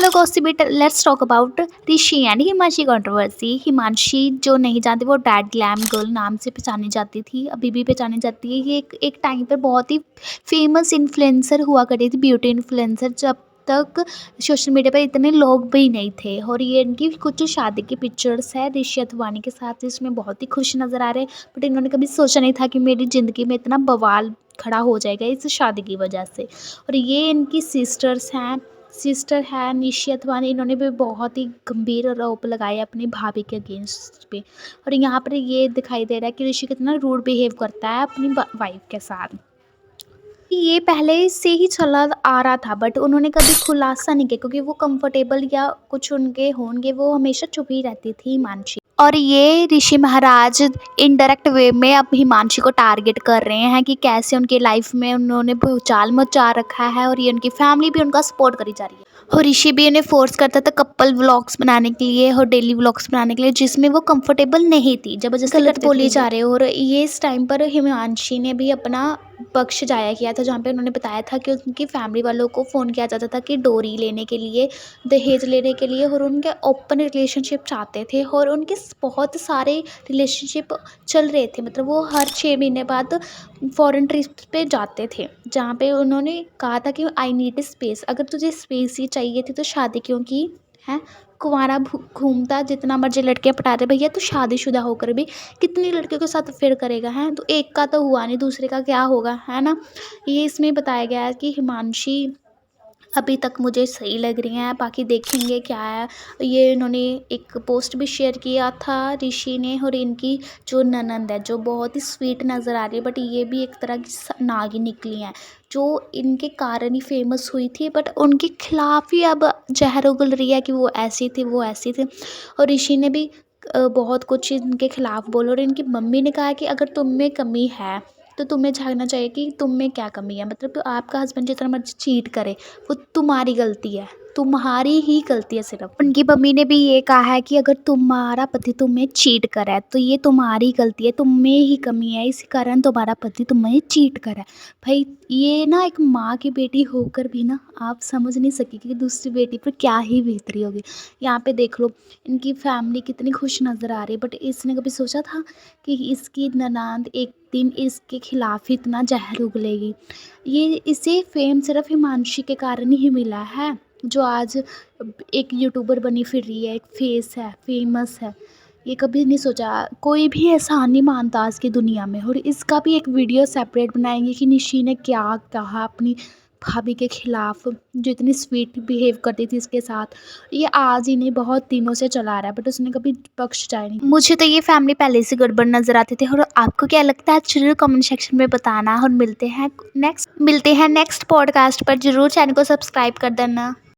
Hello gossip, let's talk about Rishi and Himanshi controversy. Himanshi जो नहीं जानते वो डैड ग्लैम गर्ल नाम से पहचानी जाती थी, अभी भी पहचानी जाती है। ये एक टाइम पर बहुत ही फेमस इन्फ्लुएंसर हुआ करती थी, ब्यूटी इन्फ्लुएंसर, जब तक सोशल मीडिया पर इतने लोग भी नहीं थे। और ये इनकी कुछ शादी की पिक्चर्स है ऋषि अथवानी के साथ, इसमें बहुत ही खुश नज़र आ रहे हैं। बट इन्होंने कभी सोचा नहीं था कि मेरी ज़िंदगी में इतना बवाल खड़ा हो जाएगा इस शादी की वजह से। और ये इनकी सिस्टर है निशी अथवानी, इन्होंने भी बहुत ही गंभीर आरोप लगाए अपनी भाभी के अगेंस्ट पे। और यहाँ पर ये दिखाई दे रहा है कि ऋषि कितना रूड बिहेव करता है अपनी वाइफ के साथ। ये पहले से ही चला आ रहा था, बट उन्होंने कभी खुलासा नहीं किया क्योंकि वो कंफर्टेबल या कुछ उनके होंगे, वो हमेशा चुप ही रहती थी हिमांशी। और ये ऋषि महाराज इनडायरेक्ट वे में अब हिमांशी को टारगेट कर रहे हैं कि कैसे उनकी लाइफ में उन्होंने भूचाल मचा रखा है, और ये उनकी फैमिली भी उनका सपोर्ट करी जा रही है। और ऋषि भी उन्हें फोर्स करता था कपल व्लॉग्स बनाने के लिए और डेली व्लॉग्स बनाने के लिए, जिसमें वो कंफर्टेबल नहीं थी, जबरदस्ती गलत बोली जा रहे हो। और ये इस टाइम पर हिमांशी ने भी अपना पक्ष जाया किया था, जहाँ पे उन्होंने बताया था कि उनकी फैमिली वालों को फ़ोन किया जाता था कि डोरी लेने के लिए, दहेज लेने के लिए, और उनके ओपन रिलेशनशिप चाहते थे। और उनके बहुत सारे रिलेशनशिप चल रहे थे, मतलब वो हर 6 महीने बाद फॉरेन ट्रिप्स पे जाते थे, जहाँ पे उन्होंने कहा था कि आई नीड स्पेस। अगर तुझे स्पेस ही चाहिए थी तो शादी क्यों की है? कुंवारा घूमता, जितना मर्जी लड़के पटाते, भैया तो शादीशुदा होकर भी कितनी लड़कियों के साथ अफेयर करेगा है? तो एक का तो हुआ नहीं, दूसरे का क्या होगा, है ना? ये इसमें बताया गया है कि हिमांशी अभी तक मुझे सही लग रही हैं, बाकी देखेंगे क्या है। ये इन्होंने एक पोस्ट भी शेयर किया था ऋषि ने, और इनकी जो ननंद है जो बहुत ही स्वीट नज़र आ रही है, बट ये भी एक तरह की नागिन निकली हैं, जो इनके कारण ही फेमस हुई थी, बट उनके खिलाफ ही अब जहर उगल रही है कि वो ऐसी थी वो ऐसी थी। और ऋषि ने भी बहुत कुछ इनके खिलाफ बोला, और इनकी मम्मी ने कहा कि अगर तुम में कमी है तो तुम्हें झाड़ना चाहिए कि तुम में क्या कमी है। मतलब तो आपका हस्बैंड जितना मर्जी चीट करे, वो तुम्हारी गलती है, तुम्हारी ही गलती है सिर्फ। उनकी मम्मी ने भी ये कहा है कि अगर तुम्हारा पति तुम्हें चीट करे तो ये तुम्हारी गलती है, तुम में ही कमी है, इसी कारण तुम्हारा पति तुम्हें चीट करे। भाई ये ना एक माँ की बेटी होकर भी ना आप समझ नहीं सकी कि दूसरी बेटी पर क्या ही बीत रही होगी। यहाँ पे देख लो इनकी फैमिली कितनी खुश नज़र आ रही है, बट इसने कभी सोचा था कि इसकी ननांद एक दिन इसके खिलाफ ही इतना जहर उगलेगी। ये इसे फेम सिर्फ हिमांशी के कारण ही मिला है, जो आज एक यूट्यूबर बनी फिर रही है, एक फेस है, फेमस है। ये कभी नहीं सोचा, कोई भी एहसान नहीं मानता आज की दुनिया में। और इसका भी एक वीडियो सेपरेट बनाएंगे कि निशी ने क्या कहा अपनी भाभी के खिलाफ, जो इतनी स्वीट बिहेव करती थी इसके साथ। ये आज ही नहीं, बहुत दिनों से चला रहा है, बट उसने कभी पक्ष जाए नहीं। मुझे तो ये फैमिली पहले से गड़बड़ नजर आती थी। और आपको क्या लगता है जरूर कमेंट सेक्शन में बताना। और मिलते हैं नेक्स्ट पॉडकास्ट पर। जरूर चैनल को सब्सक्राइब कर देना।